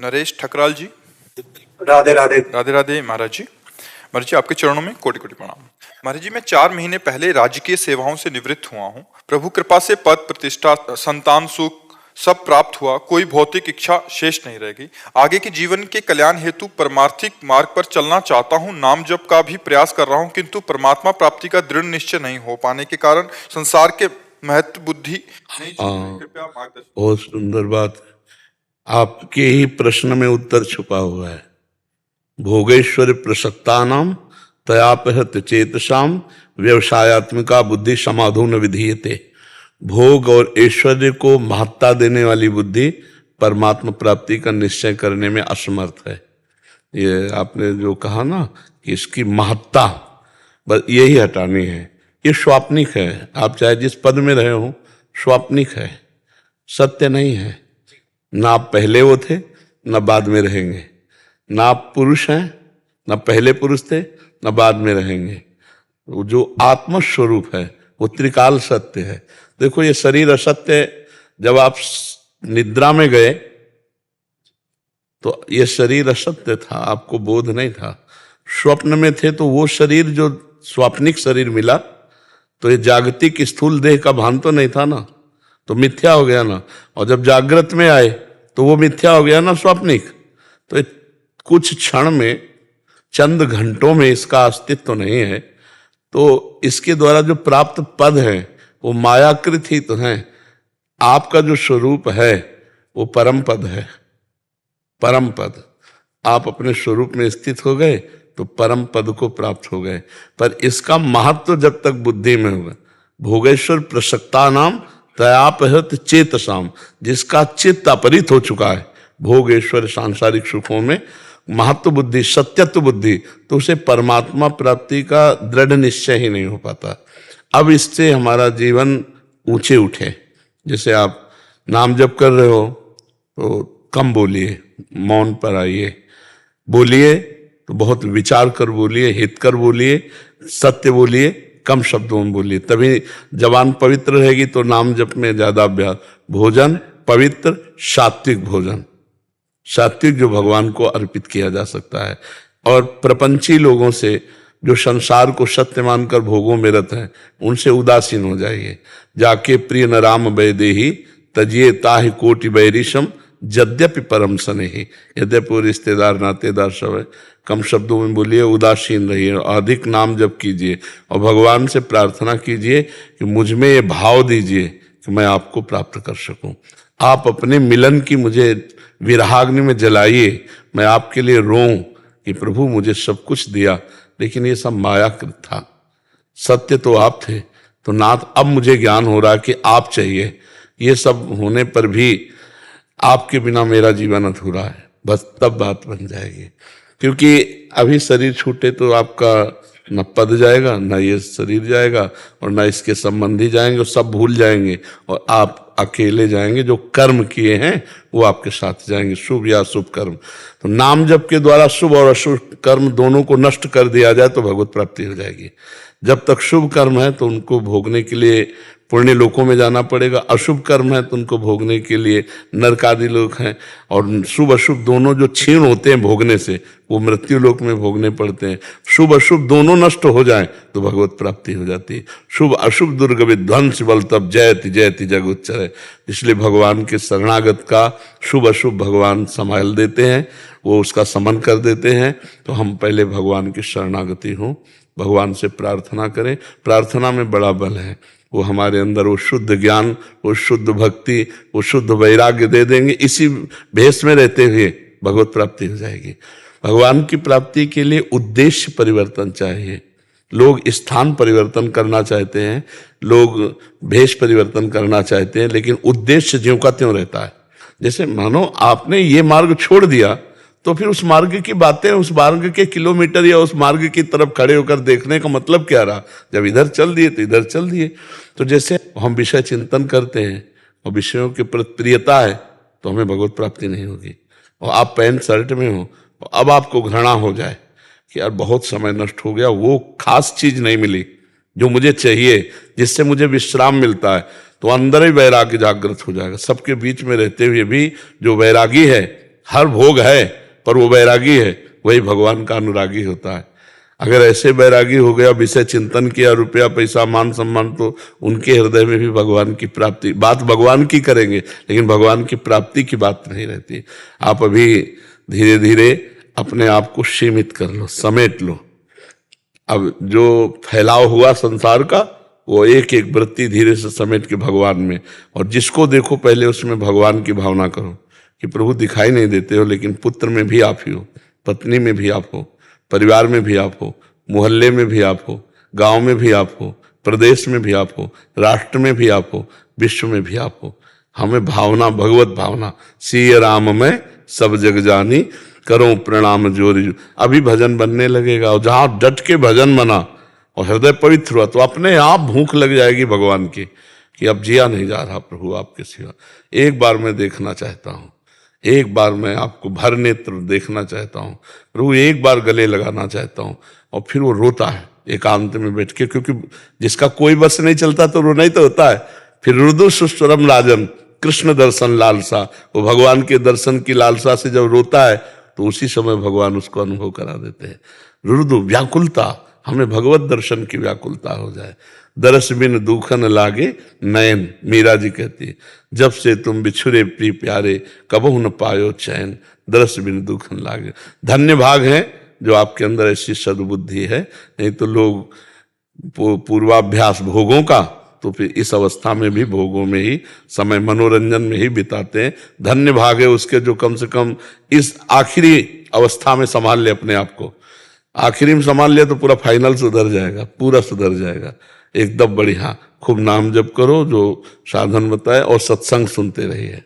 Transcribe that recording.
नरेश ठकराल जी। राधे राधे। राधे राधे महाराज जी। महाराज जी आपके चरणों में कोटि कोटि प्रणाम। महाराज जी मैं 4 महीने पहले राजकीय सेवाओं से निवृत्त हुआ हूँ। प्रभु कृपा से पद प्रतिष्ठा संतान सुख सब प्राप्त हुआ, कोई भौतिक इच्छा शेष नहीं रह गई। आगे के जीवन के कल्याण हेतु परमार्थिक मार्ग पर चलना चाहता हूँ। नाम जप का भी प्रयास कर रहा हूँ, किंतु परमात्मा प्राप्ति का दृढ़ निश्चय नहीं हो पाने के कारण संसार के महत्व बुद्धि नहीं चल रही। कृपया मार्गदर्शन। बहुत सुंदर बात। आपके ही प्रश्न में उत्तर छुपा हुआ है। भोगेश्वर प्रसक्तानाम तयापहत चेतसाम व्यवसायत्मिका बुद्धि समाधो न विधीयते। भोग और ऐश्वर्य को महत्ता देने वाली बुद्धि परमात्मा प्राप्ति का निश्चय करने में असमर्थ है। ये आपने जो कहा ना कि इसकी महत्ता बस यही हटानी है। ये स्वाप्निक है। आप चाहे जिस पद में रहे हो, स्वाप्निक है, सत्य नहीं है। ना आप पहले वो थे ना बाद में रहेंगे। ना आप पुरुष हैं, ना पहले पुरुष थे ना बाद में रहेंगे। वो जो आत्मस्वरूप है वो त्रिकाल सत्य है। देखो ये शरीर असत्य है। जब आप निद्रा में गए तो ये शरीर असत्य था, आपको बोध नहीं था। स्वप्न में थे तो वो शरीर जो स्वाप्निक शरीर मिला, तो ये जागतिक स्थूल देह का भान तो नहीं था ना, तो मिथ्या हो गया ना। और जब जागृत में आए तो वो मिथ्या हो गया ना, स्वाप्निक। तो कुछ क्षण में, चंद घंटों में इसका अस्तित्व नहीं है। तो इसके द्वारा जो प्राप्त पद है वो मायाकृत ही तो है। आपका जो स्वरूप है वो परम पद है। परम पद, आप अपने स्वरूप में स्थित हो गए तो परम पद को प्राप्त हो गए। पर इसका महत्व जब तक बुद्धि में होगा। भोगेश्वर प्रसक्ता नाम तयापहत चेतसाम, जिसका चित्त अपरित हो चुका है भोगेश्वर सांसारिक सुखों में, महत्व बुद्धि, सत्यत्व बुद्धि, तो उसे परमात्मा प्राप्ति का दृढ़ निश्चय ही नहीं हो पाता। अब इससे हमारा जीवन ऊंचे उठे। जैसे आप नाम जप कर रहे हो तो कम बोलिए, मौन पर आइए। बोलिए तो बहुत विचार कर बोलिए, हित कर बोलिए, सत्य बोलिए, कम शब्दों में बोलिए। तभी जबान पवित्र रहेगी तो नाम जप में ज्यादा अभ्यास। भोजन पवित्र सात्विक भोजन, सात्विक जो भगवान को अर्पित किया जा सकता है। और प्रपंची लोगों से, जो संसार को सत्य मानकर भोगों में रत हैं, उनसे उदासीन हो जाइए। जाके प्रिय न राम वैदेही तजिए ताहि कोटि बैरिशम यद्यपि परम स्नेही। यद्यपि वो रिश्तेदार नातेदार सब है, कम शब्दों में बोलिए, उदासीन रहिए, अधिक नाम जप कीजिए और भगवान से प्रार्थना कीजिए कि मुझ में ये भाव दीजिए कि मैं आपको प्राप्त कर सकूं। आप अपने मिलन की मुझे विरहाग्नि में जलाइए, मैं आपके लिए रोऊं कि प्रभु मुझे सब कुछ दिया लेकिन ये सब मायाकृत था, सत्य तो आप थे। तो नाथ अब मुझे ज्ञान हो रहा है कि आप चाहिए। ये सब होने पर भी आपके बिना मेरा जीवन अधूरा है, बस तब बात बन जाएगी। क्योंकि अभी शरीर छूटे तो आपका न पद जाएगा, न ये शरीर जाएगा, और न इसके संबंधी जाएंगे, सब भूल जाएंगे और आप अकेले जाएंगे। जो कर्म किए हैं वो आपके साथ जाएंगे, शुभ या अशुभ कर्म। तो नाम जप के द्वारा शुभ और अशुभ कर्म दोनों को नष्ट कर दिया जाए तो भगवत प्राप्ति हो जाएगी। जब तक शुभ कर्म है तो उनको भोगने के लिए पुण्य लोकों में जाना पड़ेगा, अशुभ कर्म है तो उनको भोगने के लिए नरक आदि लोक हैं। और शुभ अशुभ दोनों जो क्षीण होते हैं भोगने से, वो मृत्यु लोक में भोगने पड़ते हैं। शुभ अशुभ दोनों नष्ट हो जाएं तो भगवत प्राप्ति हो जाती है। शुभ अशुभ दुर्ग विध्वंस बल तब जयति जयति जग उच्चर। इसलिए भगवान के शरणागत का शुभ अशुभ भगवान संभाल देते हैं, वो उसका समन कर देते हैं। तो हम पहले भगवान की शरणागति हों, भगवान से प्रार्थना करें। प्रार्थना में बड़ा बल है। वो हमारे अंदर वो शुद्ध ज्ञान, वो शुद्ध भक्ति, वो शुद्ध वैराग्य दे देंगे। इसी भेष में रहते हुए भगवत प्राप्ति हो जाएगी। भगवान की प्राप्ति के लिए उद्देश्य परिवर्तन चाहिए। लोग स्थान परिवर्तन करना चाहते हैं, लोग भेष परिवर्तन करना चाहते हैं, लेकिन उद्देश्य ज्यों का त्यों रहता है। जैसे मानो आपने ये मार्ग छोड़ दिया तो फिर उस मार्ग की बातें, उस मार्ग के किलोमीटर या उस मार्ग की तरफ खड़े होकर देखने का मतलब क्या रहा। जब इधर चल दिए तो इधर चल दिए। तो जैसे हम विषय चिंतन करते हैं और विषयों के प्रति प्रियता है तो हमें भगवत प्राप्ति नहीं होगी। और आप पैंट शर्ट में हो, अब आपको घृणा हो जाए कि यार बहुत समय नष्ट हो गया, वो खास चीज नहीं मिली जो मुझे चाहिए, जिससे मुझे विश्राम मिलता है, तो अंदर ही वैराग्य जागृत हो जाएगा। सबके बीच में रहते हुए भी जो वैरागी है हर भोग है पर वो बैरागी है, वही भगवान का अनुरागी होता है। अगर ऐसे बैरागी हो गया, विषय चिंतन किया, रुपया पैसा मान सम्मान, तो उनके हृदय में भी भगवान की प्राप्ति, बात भगवान की करेंगे लेकिन भगवान की प्राप्ति की बात नहीं रहती। आप अभी धीरे धीरे अपने आप को सीमित कर लो, समेट लो। अब जो फैलाव हुआ संसार का, वो एक एक वृत्ति धीरे से समेट के भगवान में, और जिसको देखो पहले उसमें भगवान की भावना करो कि प्रभु दिखाई नहीं देते हो लेकिन पुत्र में भी आप ही हो, पत्नी में भी आप हो, परिवार में भी आप हो, मोहल्ले में भी आप हो, गांव में भी आप हो, प्रदेश में भी आप हो, राष्ट्र में भी आप हो, विश्व में भी आप हो। हमें भावना, भगवत भावना, सिय राम में सब जग जानी, करो प्रणाम जोरी। अभी भजन बनने लगेगा, और जहां डट के भजन बना और हृदय पवित्र हुआ तो अपने आप भूख लग जाएगी भगवान की, कि अब जिया नहीं जा रहा प्रभु आपके सिवा, एक बार मैं देखना चाहता हूँ, एक बार मैं आपको भर नेत्र देखना चाहता हूँ प्रभु, एक बार गले लगाना चाहता हूँ। और फिर वो रोता है एकांत में बैठ के, क्योंकि जिसका कोई बस नहीं चलता तो रोना ही तो होता है। फिर रुदु सुस्वरम राजन, कृष्ण दर्शन लालसा, वो भगवान के दर्शन की लालसा से जब रोता है तो उसी समय भगवान उसको अनुभव करा देते हैं। रुदु व्याकुलता, हमें भगवत दर्शन की व्याकुलता हो जाए। दरस बिन दुखन लागे नयन, मीरा जी कहती है, जब से तुम बिछुरे प्रिय प्यारे, कबहु न पायो चैन, दरस बिन दुखन लागे। धन्य भाग है जो आपके अंदर ऐसी सद्बुद्धि है, नहीं तो लोग पूर्वाभ्यास भोगों का, तो फिर इस अवस्था में भी भोगों में ही समय, मनोरंजन में ही बिताते हैं। धन्य भाग है उसके जो कम से कम इस आखिरी अवस्था में संभाल ले अपने आप को। आखिरी में संभाल लिया तो पूरा फाइनल सुधर जाएगा, पूरा सुधर जाएगा एकदम बढ़िया। खूब नाम जप करो जो साधन बताए, और सत्संग सुनते रहिए।